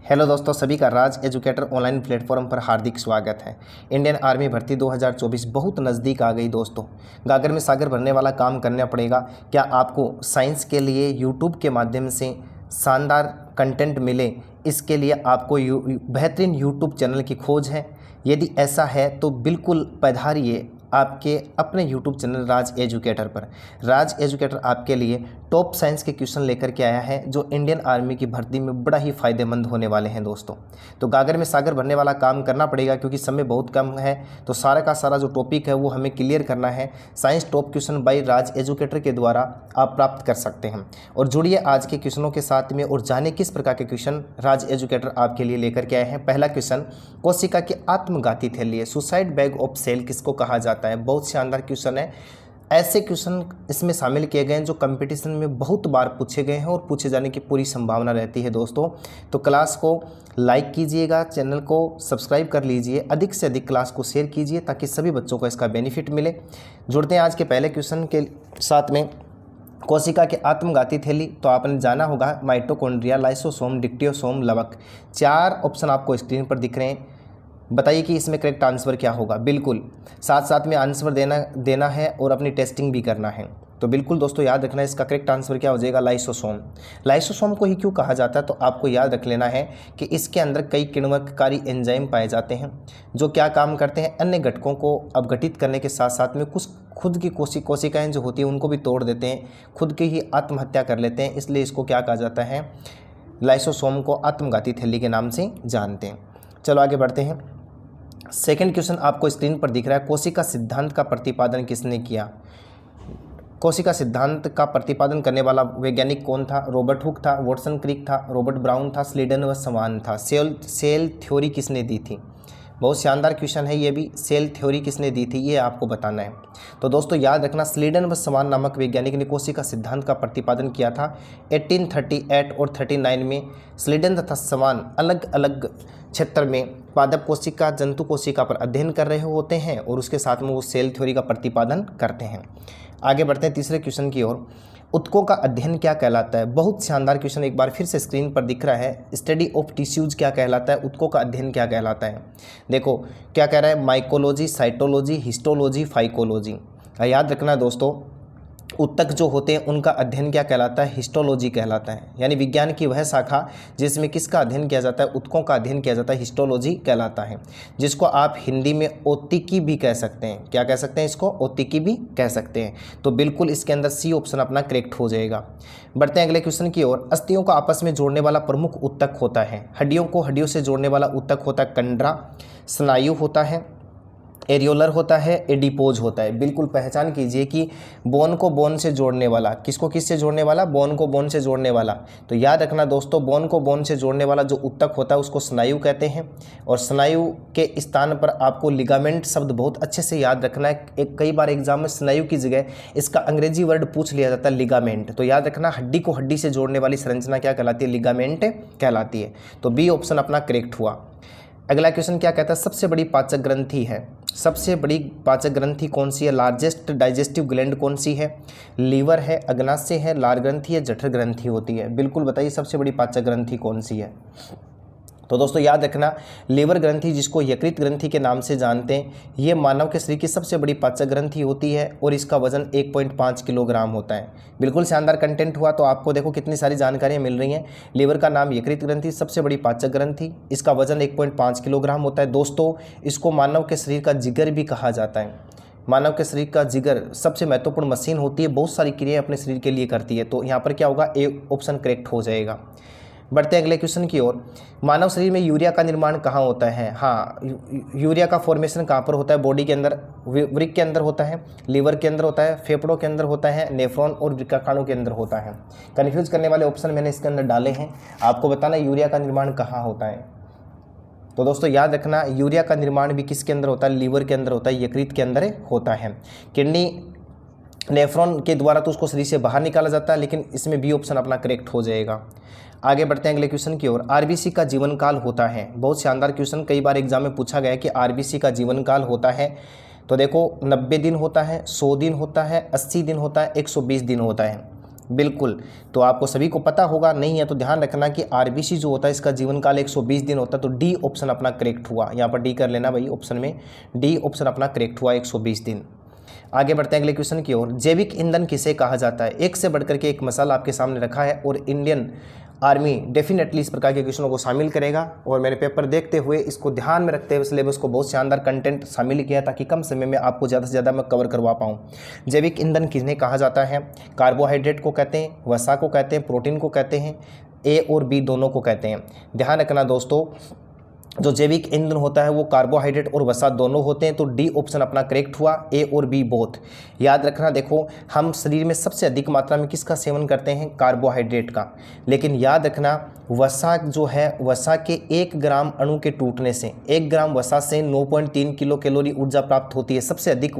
Hello दोस्तों, सभी का राज एजुकेटर ऑनलाइन प्लेटफॉर्म पर हार्दिक स्वागत है। इंडियन आर्मी भर्ती 2024 बहुत नज़दीक आ गई दोस्तों। गागर में सागर भरने वाला काम करना पड़ेगा। क्या आपको साइंस के लिए यूट्यूब के माध्यम से शानदार कंटेंट मिले, इसके लिए आपको बेहतरीन यूट्यूब चैनल की खोज है? यदि ऐसा है तो बिल्कुल पधारिए आपके अपने यूट्यूब चैनल राज एजुकेटर पर। राज एजुकेटर आपके लिए टॉप साइंस के क्वेश्चन लेकर के आया है जो इंडियन आर्मी की भर्ती में बड़ा ही फ़ायदेमंद होने वाले हैं दोस्तों। तो गागर में सागर भरने वाला काम करना पड़ेगा क्योंकि समय बहुत कम है। तो सारा का सारा जो टॉपिक है वो हमें क्लियर करना है। Science top question by Raj educator के द्वारा आप प्राप्त कर सकते हैं। और जुड़िए आज के क्वेश्चनों के साथ में और जाने किस प्रकार के क्वेश्चन राज एजुकेटर आपके लिए लेकर के आए हैं। पहला क्वेश्चन, कोशिका की आत्मघाती थैली सुसाइड बैग ऑफ सेल किसको कहा जाता है? बहुत शानदार क्वेश्चन है। ऐसे क्वेश्चन इसमें शामिल किए गए हैं जो कंपटीशन में बहुत बार पूछे गए हैं और पूछे जाने की पूरी संभावना रहती है दोस्तों। तो क्लास को लाइक कीजिएगा, चैनल को सब्सक्राइब कर लीजिए, अधिक से अधिक क्लास को शेयर कीजिए ताकि सभी बच्चों को इसका बेनिफिट मिले। जुड़ते हैं आज के पहले क्वेश्चन के साथ में। कोशिका की आत्मघाती थैली तो आपने जाना होगा माइटोकॉन्ड्रिया, लाइसोसोम, डिक्टियोसोम, लवक। 4 ऑप्शन आपको स्क्रीन पर दिख रहे हैं। बताइए कि इसमें करेक्ट आंसर क्या होगा। बिल्कुल साथ साथ में आंसर देना है और अपनी टेस्टिंग भी करना है। तो बिल्कुल दोस्तों याद रखना है इसका करेक्ट आंसर क्या हो जाएगा, लाइसोसोम। लाइसोसोम को ही क्यों कहा जाता है तो आपको याद रख लेना है कि इसके अंदर कई किण्वकारी एंजाइम पाए जाते हैं जो क्या काम करते हैं, अन्य घटकों को अपघटित करने के साथ साथ में कुछ खुद की कोशिकाएँ जो होती हैं उनको भी तोड़ देते हैं, खुद की ही आत्महत्या कर लेते हैं। इसलिए इसको क्या कहा जाता है, लाइसोसोम को आत्मघाती थैली के नाम से जानते हैं। चलो आगे बढ़ते हैं। सेकंड क्वेश्चन आपको स्क्रीन पर दिख रहा है, कोशिका सिद्धांत का प्रतिपादन किसने किया? कोशिका सिद्धांत का प्रतिपादन करने वाला वैज्ञानिक कौन था? रॉबर्ट हुक था, वॉटसन क्रिक था, रॉबर्ट ब्राउन था, स्लीडन व समान था। सेल थ्योरी किसने दी थी? बहुत शानदार क्वेश्चन है ये भी। सेल थ्योरी किसने दी थी ये आपको बताना है। तो दोस्तों याद रखना, स्लीडन व समान नामक वैज्ञानिक ने कोशिका सिद्धांत का प्रतिपादन किया था 1838 और 39 में। स्लीडन तथा समान अलग अलग क्षेत्र में पादप कोशिका, जंतु कोशिका पर अध्ययन कर रहे होते हैं और उसके साथ में वो सेल थ्योरी का प्रतिपादन करते हैं। आगे बढ़ते हैं तीसरे क्वेश्चन की ओर। ऊतकों का अध्ययन क्या कहलाता है? बहुत शानदार क्वेश्चन एक बार फिर से स्क्रीन पर दिख रहा है। स्टडी ऑफ टिश्यूज क्या कहलाता है? ऊतकों का अध्ययन क्या कहलाता है? देखो क्या कह रहा है, माइकोलॉजी, साइटोलॉजी, हिस्टोलॉजी, फाइकोलॉजी। याद रखना दोस्तों, ऊतक जो होते हैं उनका अध्ययन क्या कहलाता है? हिस्टोलॉजी कहलाता है। यानी विज्ञान की वह शाखा जिसमें किसका अध्ययन किया जाता है? ऊतकों का अध्ययन किया जाता है, हिस्टोलॉजी कहलाता है। जिसको आप हिंदी में औतिकी भी कह सकते हैं। क्या कह सकते हैं इसको? औतिकी भी कह सकते हैं। तो बिल्कुल इसके अंदर सी ऑप्शन अपना करेक्ट हो जाएगा। बढ़ते हैं अगले क्वेश्चन की ओर। अस्थियों को आपस में जोड़ने वाला प्रमुख ऊतक होता है। हड्डियों को हड्डियों से जोड़ने वाला ऊतक होता है कंडरा, स्नायु होता है, एरियोलर होता है, एडिपोज होता है। बिल्कुल पहचान कीजिए कि बोन को बोन से जोड़ने वाला, किसको किस से जोड़ने वाला? बोन को बोन से जोड़ने वाला। तो याद रखना दोस्तों, बोन को बोन से जोड़ने वाला जो ऊतक होता है उसको स्नायु कहते हैं। और स्नायु के स्थान पर आपको लिगामेंट शब्द बहुत अच्छे से याद रखना है। कई बार एग्जाम में स्नायु की जगह इसका अंग्रेजी वर्ड पूछ लिया जाता है, लिगामेंट। तो याद रखना, हड्डी को हड्डी से जोड़ने वाली संरचना क्या कहलाती है? लिगामेंट कहलाती है। तो बी ऑप्शन अपना करेक्ट हुआ। अगला क्वेश्चन क्या कहता है, सबसे बड़ी पाचक ग्रंथि है? सबसे बड़ी पाचक ग्रंथि कौन सी है? लार्जेस्ट डाइजेस्टिव ग्लैंड कौन सी है? लीवर है, अग्नाशय है, लार ग्रंथि है, जठर ग्रंथि होती है? बिल्कुल बताइए सबसे बड़ी पाचक ग्रंथि कौन सी है? तो दोस्तों याद रखना, लीवर ग्रंथि जिसको यकृत ग्रंथि के नाम से जानते हैं, ये मानव के शरीर की सबसे बड़ी पाचक ग्रंथि होती है और इसका वजन 1.5 किलोग्राम होता है। बिल्कुल शानदार कंटेंट हुआ। तो आपको देखो कितनी सारी जानकारियाँ मिल रही हैं। लीवर का नाम यकृत ग्रंथि, सबसे बड़ी पाचक ग्रंथि, इसका वजन 1.5 किलोग्राम होता है। दोस्तों इसको मानव के शरीर का जिगर भी कहा जाता है। मानव के शरीर का जिगर सबसे महत्वपूर्ण मशीन होती है, बहुत सारी क्रियाएं अपने शरीर के लिए करती है। तो यहाँ पर क्या होगा, ए ऑप्शन करेक्ट हो जाएगा। बढ़ते हैं अगले क्वेश्चन की ओर। मानव शरीर में यूरिया का निर्माण कहाँ होता है? हाँ, यूरिया का फॉर्मेशन कहाँ पर होता है? बॉडी के अंदर, वृक्क के अंदर होता है, लीवर के अंदर होता है, फेफड़ों के अंदर होता है, नेफ्रॉन और वृक्काणु के अंदर होता है। कन्फ्यूज करने वाले ऑप्शन मैंने इसके अंदर डाले हैं। आपको बताना यूरिया का निर्माण कहाँ होता है। तो दोस्तों याद रखना, यूरिया का निर्माण भी किसके अंदर होता है? लीवर के अंदर होता है, यकृत के अंदर होता है। किडनी, नेफ्रॉन के द्वारा तो उसको शरीर से बाहर निकाला जाता है, लेकिन इसमें बी ऑप्शन अपना करेक्ट हो जाएगा। आगे बढ़ते हैं अगले क्वेश्चन की ओर। आरबीसी का जीवन काल होता है? बहुत शानदार क्वेश्चन, कई बार एग्जाम में पूछा गया है कि आरबीसी का जीवन काल होता है। तो देखो 90 दिन होता है, 100 दिन होता है, 80 दिन होता है, 120 दिन होता है। बिल्कुल। तो आपको सभी को पता होगा, नहीं है तो ध्यान रखना कि आरबीसी जो होता है इसका जीवन काल 120 दिन होता है। तो डी ऑप्शन अपना करेक्ट हुआ, यहाँ पर डी कर लेना भाई, ऑप्शन में डी ऑप्शन अपना करेक्ट हुआ, 120 दिन। आगे बढ़ते हैं अगले क्वेश्चन की ओर। जैविक ईंधन किसे कहा जाता है? एक से बढ़कर के एक मसाला आपके सामने रखा है और इंडियन आर्मी डेफिनेटली इस प्रकार के क्वेश्चनों को शामिल करेगा, और मैंने पेपर देखते हुए इसको ध्यान में रखते हुए सिलेबस को बहुत शानदार कंटेंट शामिल किया ताकि कम समय में आपको ज़्यादा से ज़्यादा मैं कवर करवा पाऊँ। जैविक ईंधन किन्हें कहा जाता है? कार्बोहाइड्रेट को कहते हैं, वसा को कहते हैं, प्रोटीन को कहते हैं, ए और बी दोनों को कहते हैं। ध्यान रखना दोस्तों, जो जैविक ईंधन होता है वो कार्बोहाइड्रेट और वसा दोनों होते हैं। तो डी ऑप्शन अपना करेक्ट हुआ, ए और बी बोथ। याद रखना, देखो हम शरीर में सबसे अधिक मात्रा में किसका सेवन करते हैं? कार्बोहाइड्रेट का। लेकिन याद रखना, वसा जो है, वसा के 1 ग्राम अणु के टूटने से, 1 ग्राम वसा से 9.3 किलो कैलोरी ऊर्जा प्राप्त होती है। सबसे अधिक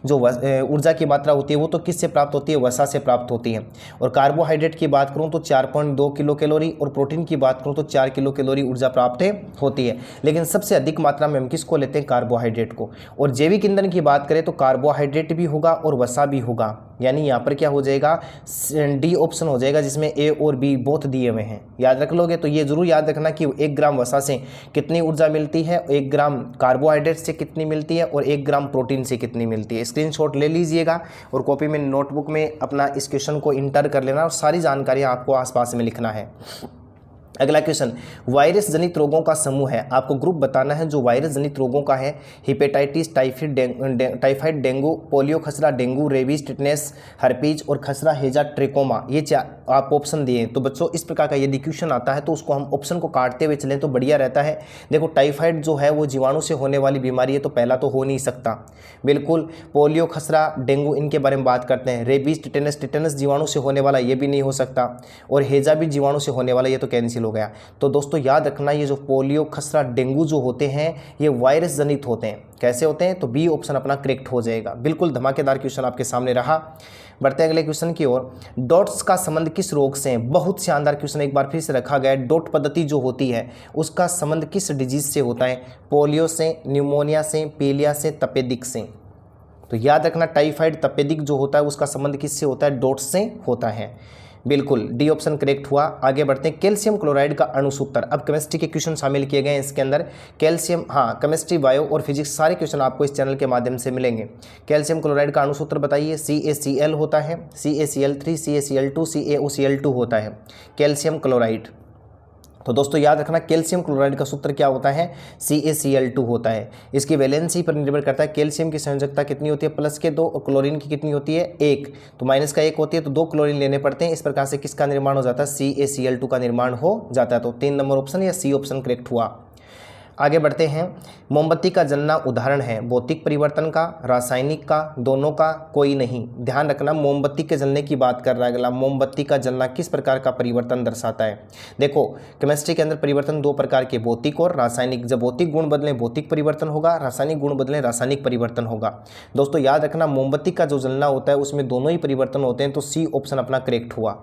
जो ऊर्जा की मात्रा होती है वो तो किससे प्राप्त होती है? वसा से प्राप्त होती है। और कार्बोहाइड्रेट की बात करूँ तो 4.2 किलो कैलोरी, और प्रोटीन की बात करूँ तो 4 किलो कैलोरी ऊर्जा प्राप्त होती है। लेकिन सबसे अधिक मात्रा में हम किसको लेते हैं? कार्बोहाइड्रेट को। और जैविक ईंधन की बात करें तो कार्बोहाइड्रेट भी होगा और वसा भी होगा, यानी यहाँ पर क्या हो जाएगा? डी ऑप्शन हो जाएगा, जिसमें ए और बी बोथ दिए हुए हैं। याद रख लोगे तो ये जरूर याद रखना कि 1 ग्राम वसा से कितनी ऊर्जा मिलती है, 1 ग्राम कार्बोहाइड्रेट से कितनी मिलती है, और 1 ग्राम प्रोटीन से कितनी मिलती है। स्क्रीनशॉट ले लीजिएगा और कॉपी में, नोटबुक में अपना इस क्वेश्चन को इंटर कर लेना, और सारी जानकारी आपको आसपास में लिखना है। अगला क्वेश्चन, वायरस जनित रोगों का समूह है, आपको ग्रुप बताना है जो वायरस जनित रोगों का है। हेपेटाइटिस, टाइफाइड, डेंगू, पोलियो खसरा, डेंगू, रेबीज, टिटनेस, हर्पीज और खसरा हेजा ट्रिकोमा, ये आप ऑप्शन दिए। तो बच्चों इस प्रकार का यदि क्वेश्चन आता है तो उसको हम ऑप्शन को काटते हुए चलें तो बढ़िया रहता है। देखो टाइफाइड जो है वो जीवाणु से होने वाली बीमारी है, तो पहला तो हो नहीं सकता बिल्कुल। पोलियो, खसरा, डेंगू इनके बारे में बात करते हैं। रेबीज, टिटनेस जीवाणु से होने वाला, ये भी नहीं हो सकता। और हेजा भी जीवाणु से होने वाला, ये तो कैंसिल हो गया। तो दोस्तों याद रखना, ये जो पोलियो, खसरा, डेंगू जो होते हैं ये वायरस जनित होते हैं। कैसे होते हैं? तो बी ऑप्शन अपना करेक्ट हो जाएगा। बिल्कुल धमाकेदार क्वेश्चन आपके सामने रहा। बढ़ते हैं अगले क्वेश्चन की ओर। डॉट्स का संबंध किस रोग से है? बहुत शानदार क्वेश्चन एक बार फिर से रखा गया है। डॉट पद्धति जो होती है उसका संबंध किस डिजीज से होता है? पोलियो से, न्यूमोनिया से, पीलिया से, तपेदिक से। तो याद रखना, टाइफाइड, तपेदिक जो होता है उसका संबंध किससे होता है? डॉट से होता है। बिल्कुल डी ऑप्शन करेक्ट हुआ। आगे बढ़ते हैं, कैल्शियम क्लोराइड का अणुसूत्र। अब केमिस्ट्री के क्वेश्चन शामिल किए गए हैं इसके अंदर। कैल्शियम, हाँ केमिस्ट्री, बायो और फिजिक्स सारे क्वेश्चन आपको इस चैनल के माध्यम से मिलेंगे। कैल्शियम क्लोराइड का अणुसूत्र बताइए। CaCl होता है, CaCl3, CaCl2, CaOCl2 होता है कैल्शियम क्लोराइड। तो दोस्तों याद रखना, कैल्शियम क्लोराइड का सूत्र क्या होता है? CaCl2 होता है। इसकी वैलेंसी पर निर्भर करता है। कैल्शियम की संयोजकता कितनी होती है? +2, और क्लोरीन की कितनी होती है? 1। तो माइनस का 1 होती है, तो 2 क्लोरीन लेने पड़ते हैं। इस प्रकार से किसका निर्माण हो जाता है? CaCl2 का निर्माण हो जाता है। तो 3 नंबर ऑप्शन या सी ऑप्शन करेक्ट हुआ। आगे बढ़ते हैं, मोमबत्ती का जलना उदाहरण है भौतिक परिवर्तन का, रासायनिक का, दोनों का, कोई नहीं। ध्यान रखना, मोमबत्ती के जलने की बात कर रहा है अगला। मोमबत्ती का जलना किस प्रकार का परिवर्तन दर्शाता है? देखो केमिस्ट्री के अंदर परिवर्तन 2 प्रकार के, भौतिक और रासायनिक। जब भौतिक गुण बदले भौतिक परिवर्तन होगा, रासायनिक गुण बदले रासायनिक परिवर्तन होगा। दोस्तों याद रखना, मोमबत्ती का जो जलना होता है उसमें दोनों ही परिवर्तन होते हैं। तो सी ऑप्शन अपना करेक्ट हुआ।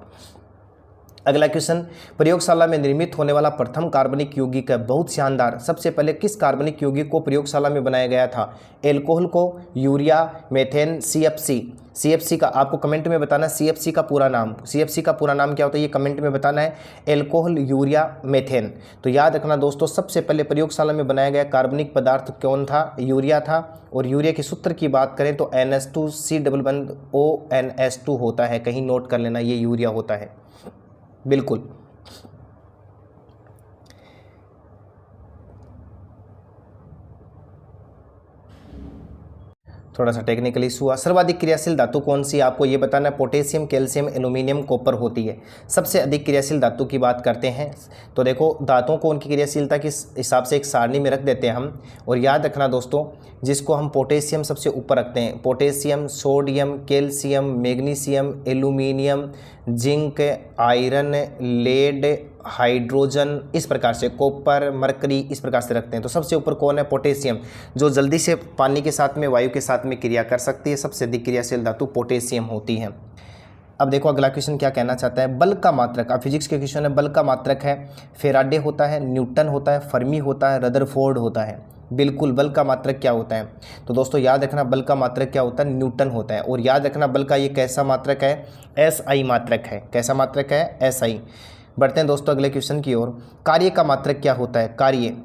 अगला क्वेश्चन, प्रयोगशाला में निर्मित होने वाला प्रथम कार्बनिक यौगिक है। बहुत शानदार। सबसे पहले किस कार्बनिक यौगिक को प्रयोगशाला में बनाया गया था? एल्कोहल को, यूरिया, मेथेन, CFC का आपको कमेंट में बताना है। CFC का पूरा नाम, CFC का पूरा नाम क्या होता है ये कमेंट में बताना है। Alcohol, urea, methane. तो याद रखना दोस्तों, सबसे पहले प्रयोगशाला में बनाया गया कार्बनिक पदार्थ कौन था? यूरिया था। और यूरिया के सूत्र की बात करें तो NH2C+ONS2 होता है। कहीं नोट कर लेना, ये यूरिया होता है। बिल्कुल थोड़ा सा टेक्निकल इशू हुआ। सर्वाधिक क्रियाशील धातु कौन सी है आपको ये बताना है। पोटेशियम, कैल्शियम, एल्यूमिनियम, कॉपर होती है। सबसे अधिक क्रियाशील धातु की बात करते हैं तो देखो धातुओं को उनकी क्रियाशीलता के हिसाब से एक सारणी में रख देते हैं हम। और याद रखना दोस्तों, जिसको हम पोटेशियम सबसे ऊपर रखते हैं। Potassium, sodium, calcium, magnesium, aluminium, zinc, iron, lead, hydrogen, इस प्रकार से कॉपर, मरकरी, इस प्रकार से रखते हैं। तो सबसे ऊपर कौन है? पोटेशियम, जो जल्दी से पानी के साथ में, वायु के साथ में क्रिया कर सकती है। सबसे अधिक क्रियाशील धातु पोटेशियम होती है। अब देखो अगला क्वेश्चन क्या कहना चाहता है। बल का मात्रक, अब फिजिक्स के क्वेश्चन है। बल का मात्रक है, फेराडे होता है, न्यूटन होता है, फर्मी होता है, रदरफोर्ड होता है। बिल्कुल। बल का मात्रक क्या होता है? तो दोस्तों याद रखना, बल का मात्रक क्या होता है? न्यूटन होता है। और याद रखना बल का ये कैसा मात्रक है? SI मात्रक है। कैसा मात्रक है? SI। बढ़ते हैं दोस्तों अगले क्वेश्चन की ओर। कार्य का मात्रक क्या होता है? कार्य,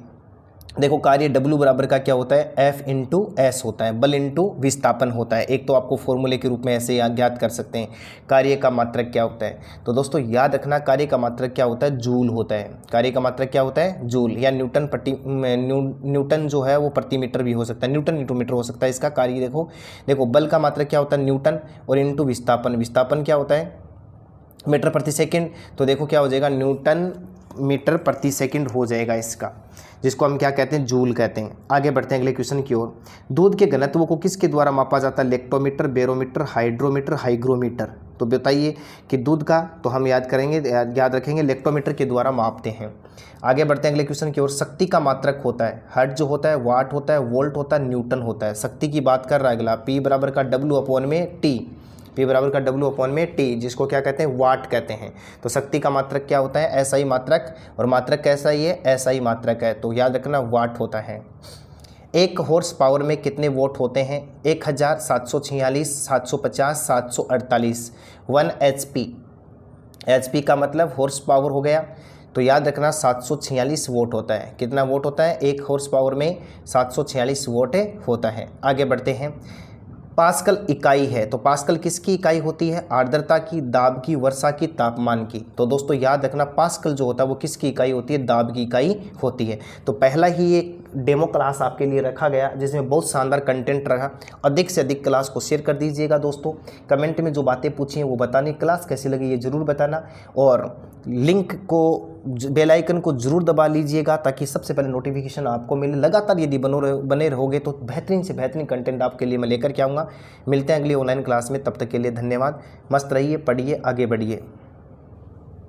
देखो कार्य W बराबर का क्या होता है? F इंटू एस होता है। बल इंटू विस्थापन होता है। एक तो आपको फॉर्मूले के रूप में ऐसे ज्ञात कर सकते हैं। कार्य का मात्रक क्या होता है? तो दोस्तों याद रखना कार्य का मात्रक क्या होता है? जूल होता है। कार्य का मात्रक क्या होता है? जूल, या न्यूटन जो है वो प्रति मीटर भी हो सकता है, न्यूटन इंटू मीटर हो सकता है इसका कार्य। देखो बल का मात्रक क्या होता है? न्यूटन, और इंटू विस्थापन, विस्थापन क्या होता है? मीटर प्रति सेकंड। तो देखो क्या हो जाएगा? न्यूटन मीटर प्रति सेकंड हो जाएगा इसका, जिसको हम क्या कहते हैं? जूल कहते हैं। आगे बढ़ते हैं अगले क्वेश्चन की ओर। दूध के घनत्व को किसके द्वारा मापा जाता है? Lactometer, barometer, hydrometer, hygrometer. तो बताइए कि दूध का, तो हम याद रखेंगे लेक्टोमीटर के द्वारा मापते हैं। आगे बढ़ते हैं अगले क्वेश्चन की ओर। शक्ति का मात्रक होता है हर्ट्ज जो होता है, वाट होता है, वोल्ट होता है, न्यूटन होता है। शक्ति की बात कर रहा है अगला। P बराबर का W अपॉन में T, P बराबर का W अपॉन में T, जिसको क्या कहते हैं? वाट कहते हैं। तो शक्ति का मात्रक क्या होता है? SI मात्रक। और मात्रक कैसा ही है? SI मात्रक है। तो याद रखना वाट होता है। एक हॉर्स पावर में कितने वोट होते हैं? 1000, 746, 750, 748। 1 HP, HP का मतलब हॉर्स पावर हो गया। तो याद रखना 746 वोट होता है। कितना वोट होता है? एक हॉर्स पावर में 746 वोट होता है। आगे बढ़ते हैं। पास्कल इकाई है, तो पास्कल किसकी इकाई होती है? आर्द्रता की, दाब की, वर्षा की, तापमान की। तो दोस्तों याद रखना पास्कल जो होता है वो किसकी इकाई होती है? दाब की इकाई होती है। तो पहला ही एक डेमो क्लास आपके लिए रखा गया जिसमें बहुत शानदार कंटेंट रहा। अधिक से अधिक क्लास को शेयर कर दीजिएगा दोस्तों। कमेंट में जो बातें पूछी हैं वो बताने, क्लास कैसी लगी ये ज़रूर बताना, और लिंक को, बेल आइकन को जरूर दबा लीजिएगा ताकि सबसे पहले नोटिफिकेशन आपको मिले। लगातार यदि बने रहोगे तो बेहतरीन से बेहतरीन कंटेंट आपके लिए मैं लेकर के आऊँगा। मिलते हैं अगली ऑनलाइन क्लास में, तब तक के लिए धन्यवाद। मस्त रहिए, पढ़िए, आगे बढ़िए।